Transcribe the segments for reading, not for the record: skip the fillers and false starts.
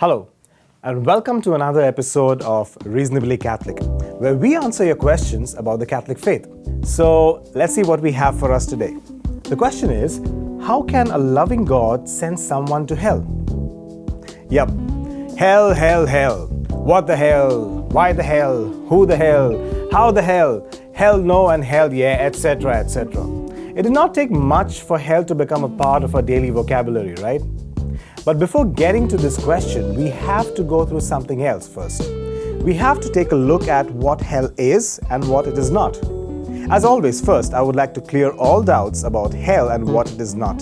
Hello, and welcome to another episode of Reasonably Catholic, where we answer your questions about the Catholic faith. So, let's see what we have for us today. The question is, how can a loving God send someone to hell? Yep, hell, hell, hell. What the hell? Why the hell? Who the hell? How the hell? Hell no and hell yeah, etc., etc. It did not take much for hell to become a part of our daily vocabulary, right? But before getting to this question, we have to go through something else first. We have to take a look at what hell is and what it is not. As always, first, I would like to clear all doubts about hell and what it is not.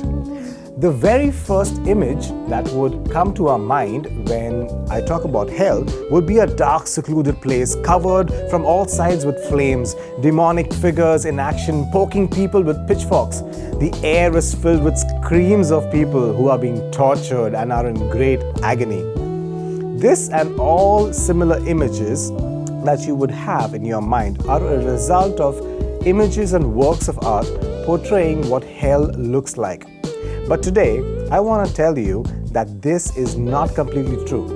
The very first image that would come to our mind when I talk about hell would be a dark, secluded place covered from all sides with flames, demonic figures in action poking people with pitchforks. The air is filled with screams of people who are being tortured and are in great agony. This and all similar images that you would have in your mind are a result of images and works of art portraying what hell looks like. But today, I want to tell you that this is not completely true.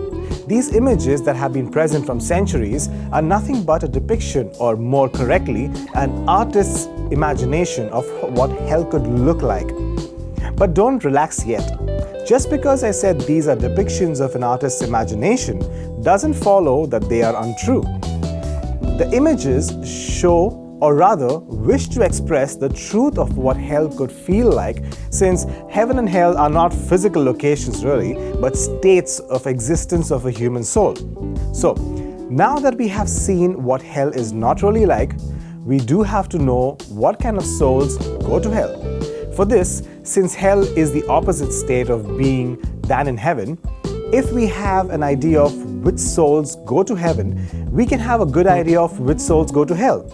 These images that have been present from centuries are nothing but a depiction, or more correctly, an artist's imagination of what hell could look like. But don't relax yet. Just because I said these are depictions of an artist's imagination doesn't follow that they are untrue. The images show, or rather wish to express, the truth of what hell could feel like, since heaven and hell are not physical locations really, but states of existence of a human soul. So, now that we have seen what hell is not really like, we do have to know what kind of souls go to hell. For this, since hell is the opposite state of being than in heaven, if we have an idea of which souls go to heaven, we can have a good idea of which souls go to hell.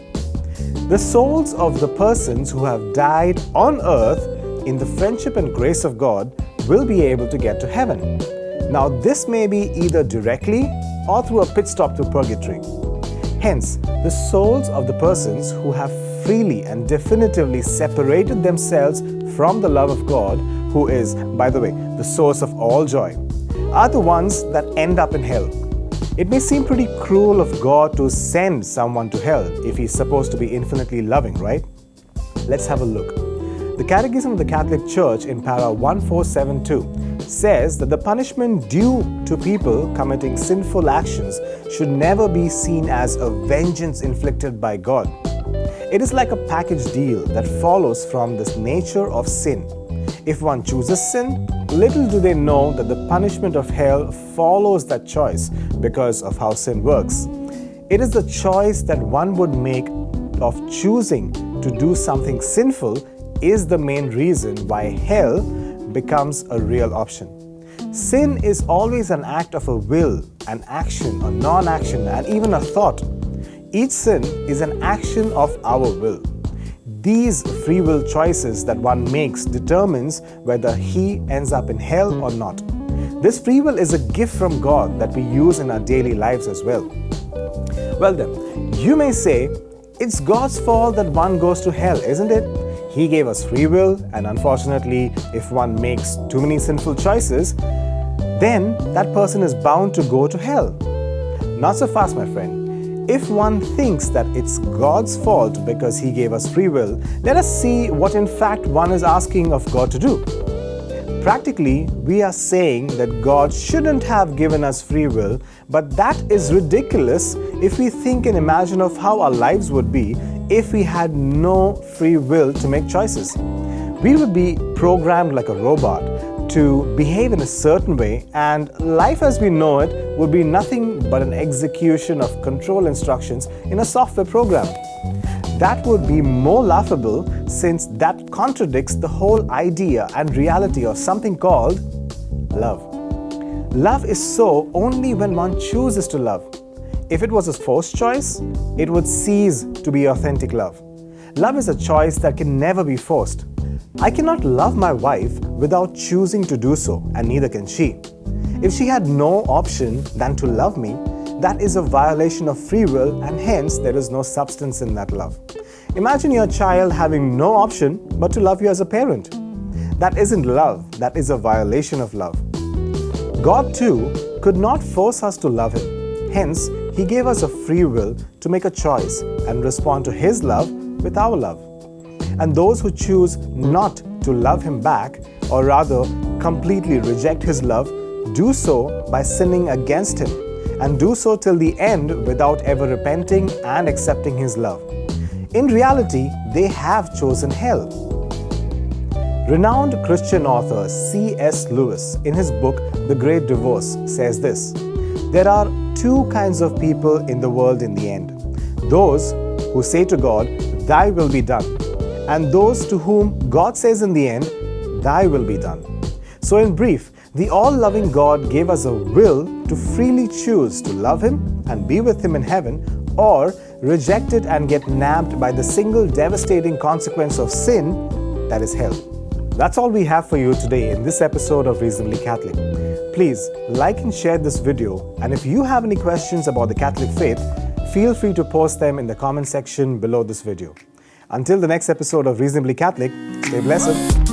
The souls of the persons who have died on earth in the friendship and grace of God will be able to get to heaven. Now, this may be either directly or through a pit stop to purgatory. Hence, the souls of the persons who have freely and definitively separated themselves from the love of God, who is, by the way, the source of all joy, are the ones that end up in hell. It may seem pretty cruel of God to send someone to hell if He's supposed to be infinitely loving, right? Let's have a look. The Catechism of the Catholic Church in para 1472 says that the punishment due to people committing sinful actions should never be seen as a vengeance inflicted by God. It is like a package deal that follows from this nature of sin. If one chooses sin, little do they know that the punishment of hell follows that choice because of how sin works. It is the choice that one would make of choosing to do something sinful is the main reason why hell becomes a real option. Sin is always an act of a will, an action, a non-action, and even a thought. Each sin is an action of our will. These free will choices that one makes determines whether he ends up in hell or not. This free will is a gift from God that we use in our daily lives as well. Well then, you may say, it's God's fault that one goes to hell, isn't it? He gave us free will, and unfortunately, if one makes too many sinful choices, then that person is bound to go to hell. Not so fast, my friend. If one thinks that it's God's fault because He gave us free will, let us see what in fact one is asking of God to do. Practically, we are saying that God shouldn't have given us free will, but that is ridiculous if we think and imagine of how our lives would be if we had no free will to make choices. We would be programmed like a robot to behave in a certain way, and life as we know it would be nothing but an execution of control instructions in a software program. That would be more laughable, since that contradicts the whole idea and reality of something called love. Love is so only when one chooses to love. If it was a forced choice, it would cease to be authentic love. Love is a choice that can never be forced. I cannot love my wife without choosing to do so, and neither can she. If she had no option than to love me, that is a violation of free will, and hence there is no substance in that love. Imagine your child having no option but to love you as a parent. That isn't love, that is a violation of love. God too could not force us to love Him. Hence, He gave us a free will to make a choice and respond to His love with our love. And those who choose not to love Him back, or rather completely reject His love, do so by sinning against Him, and do so till the end without ever repenting and accepting His love. In reality, they have chosen hell. Renowned Christian author C.S. Lewis, in his book The Great Divorce, says this: there are two kinds of people in the world in the end. Those who say to God, "Thy will be done," and those to whom God says in the end, "Thy will be done." So in brief, the all-loving God gave us a will to freely choose to love Him and be with Him in heaven, or reject it and get nabbed by the single devastating consequence of sin, that is hell. That's all we have for you today in this episode of Reasonably Catholic. Please like and share this video, and if you have any questions about the Catholic faith, feel free to post them in the comment section below this video. Until the next episode of Reasonably Catholic, stay blessed.